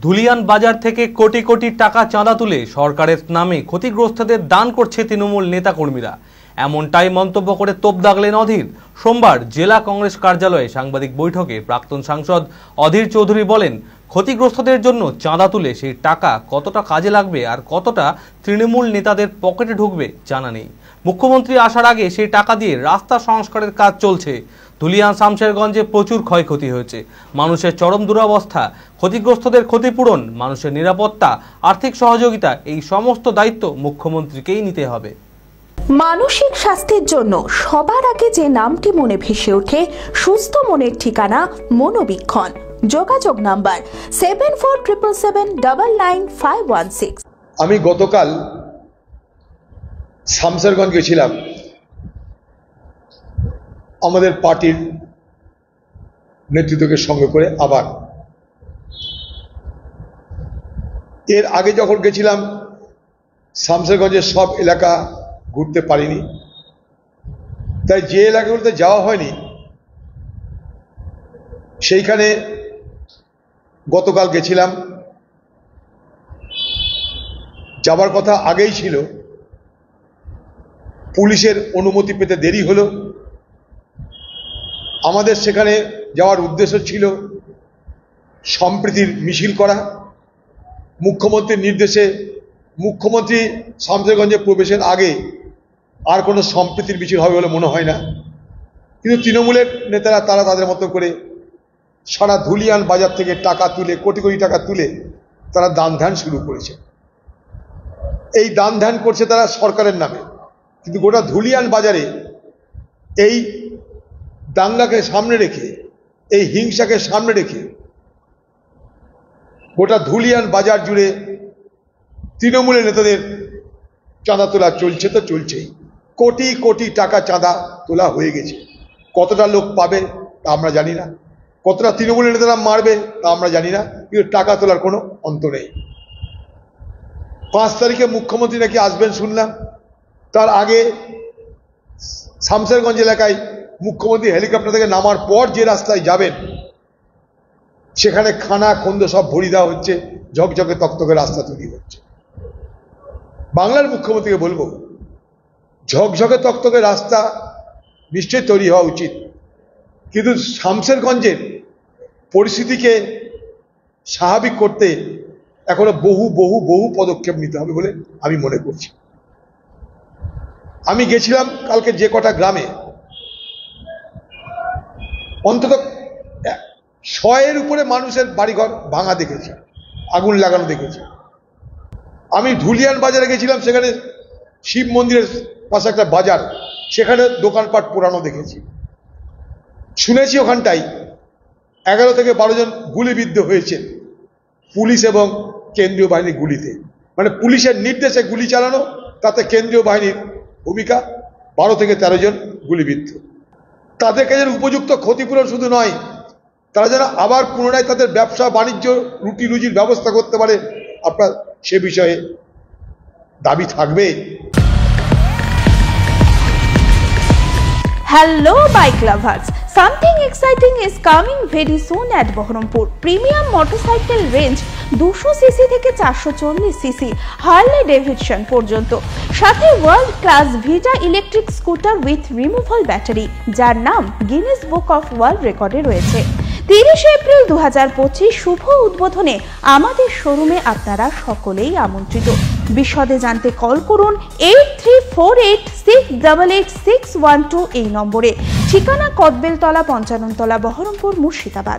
ধুলিয়ান বাজার থেকে কোটি কোটি টাকা চাঁদা তুলে সরকারের নামে ক্ষতিগ্রস্তদের দান করছে তৃণমূল নেতাকর্মীরা। এমনটাই মন্তব্য করে তোপ দাগলেন অধীর। সোমবার জেলা কংগ্রেস কার্যালয়ে সাংবাদিক বৈঠকে প্রাক্তন সাংসদ অধীর চৌধুরী বলেন, ক্ষতিগ্রস্তদের জন্য চাঁদা তুলে সেই টাকা কতটা কাজে লাগবে আর কতটা তৃণমূল নেতাদের পকেটে ঢুকবে জানা নেই। মুখ্যমন্ত্রী আসার আগে সেই টাকা দিয়ে রাস্তা সংস্কারের কাজ চলছে। ধুলিয়ান শামশেরগঞ্জে প্রচুর ক্ষয়ক্ষতি হয়েছে, মানুষের চরম দুরবস্থা, ক্ষতিগ্রস্তদের ক্ষতিপূরণ, মানুষের নিরাপত্তা, আর্থিক সহযোগিতা, এই সমস্ত দায়িত্ব মুখ্যমন্ত্রীকেই নিতে হবে। মানসিক স্বাস্থ্যের জন্য সবার আগে যে নামটি মনে ভেসে ওঠে, সুস্থ মনের ঠিকানা মনোবীক্ষণ। যোগাযোগ নাম্বার 7477799516। আমি গতকাল শামশেরগঞ্জ গেছিলাম আমাদের পার্টির নেতৃত্বকে সঙ্গে করে। আবার এর আগে যখন গেছিলাম শামশেরগঞ্জের সব এলাকা ঘুরতে পারিনি, তাই যে এলাকাগুলোতে যাওয়া হয়নি সেইখানে গতকাল গেছিলাম। যাবার কথা আগেই ছিল, পুলিশের অনুমতি পেতে দেরি হলো। আমাদের সেখানে যাওয়ার উদ্দেশ্য ছিল সম্প্রীতির মিছিল করা। মুখ্যমন্ত্রীর নির্দেশে মুখ্যমন্ত্রী শামশেরগঞ্জে প্রবেশের আগে আর কোনো সম্প্রীতির মিছিল হবে বলে মনে হয় না, কিন্তু তৃণমূলের নেতারা তারা তাদের মতো করে সারা ধুলিয়ান বাজার থেকে টাকা তুলে, কোটি কোটি টাকা তুলে তারা দান ধ্যান শুরু করেছে। এই দান ধ্যান করছে তারা সরকারের নামে, কিন্তু গোটা ধুলিয়ান বাজারে এই দাঙ্গাকে সামনে রেখে, এই হিংসাকে সামনে রেখে গোটা ধুলিয়ান বাজার জুড়ে তৃণমূলের নেতাদের চাঁদা তোলা চলছে, তো চলছেই। কোটি কোটি টাকা চাঁদা তোলা হয়ে গেছে। কতটা লোক পাবে তা আমরা জানি না, কতটা তৃণমূলের নেতারা মারবে তা আমরা জানি না, কিন্তু টাকা তোলার কোনো অন্ত নেই। 5 তারিখে মুখ্যমন্ত্রী নাকি আসবেন শুনলাম। তার আগে শামশেরগঞ্জ এলাকায় মুখ্যমন্ত্রী হেলিকপ্টার থেকে নামার পর যে রাস্তায় যাবেন সেখানে খানা খন্দ সব ভরি দেওয়া হচ্ছে, ঝকঝকে তকতকে রাস্তা তৈরি হচ্ছে। বাংলার মুখ্যমন্ত্রীকে বলবো, ঝকঝকে তকতকে রাস্তা নিশ্চয়ই তৈরি হওয়া উচিত, কিন্তু শামশেরগঞ্জের পরিস্থিতিকে স্বাভাবিক করতে এখনো বহু বহু বহু পদক্ষেপ নিতে হবে বলে আমি মনে করছি। আমি গেছিলাম কালকে যে কটা গ্রামে, অন্তত 100-এর উপরে মানুষের বাড়িঘর ভাঙা দেখেছি, আগুন লাগানো দেখেছি। আমি ধুলিয়ান বাজারে গেছিলাম, সেখানে শিব মন্দিরের পাশে একটা বাজার, সেখানে দোকানপাট পোড়ানো দেখেছি। শুনেছি ওখানটাই 11 থেকে 12 জন গুলিবিদ্ধ হয়েছে পুলিশ এবং কেন্দ্রীয় বাহিনীর গুলিতে। মানে পুলিশের নির্দেশে গুলি চালানো, তাতে কেন্দ্রীয় বাহিনীর ভূমিকা। 12 থেকে 13 জন গুলিবিদ্ধ। তাদের কাছে উপযুক্ত ক্ষতিপূরণ শুধু নয়, তারা যেন আবার পুনরায় তাদের ব্যবসা বাণিজ্য রুটি রুজির ব্যবস্থা করতে পারে, আপনার সে বিষয়ে দাবি থাকবে। Hello bike lovers, something exciting is coming very soon at Baharampur. Premium motorcycle range 200cc থেকে 440cc হার্লে ডেভিডসন পর্যন্ত, সাথে world class Vita electric scooter with removal battery, যার নাম গিনেস বুক অফ ওয়ার্ল্ড রেকর্ডে রয়েছে। 30 এপ্রিল 2025 শুভ উদ্বোধনে আমাদের শোরুমে আপনারা সকলেই আমন্ত্রিত। বিশদে জানতে কল করুন 8348688612 এই নম্বরে। ঠিকানা কদবেলতলা, পঞ্চাননতলা, বহরমপুর, মুর্শিদাবাদ।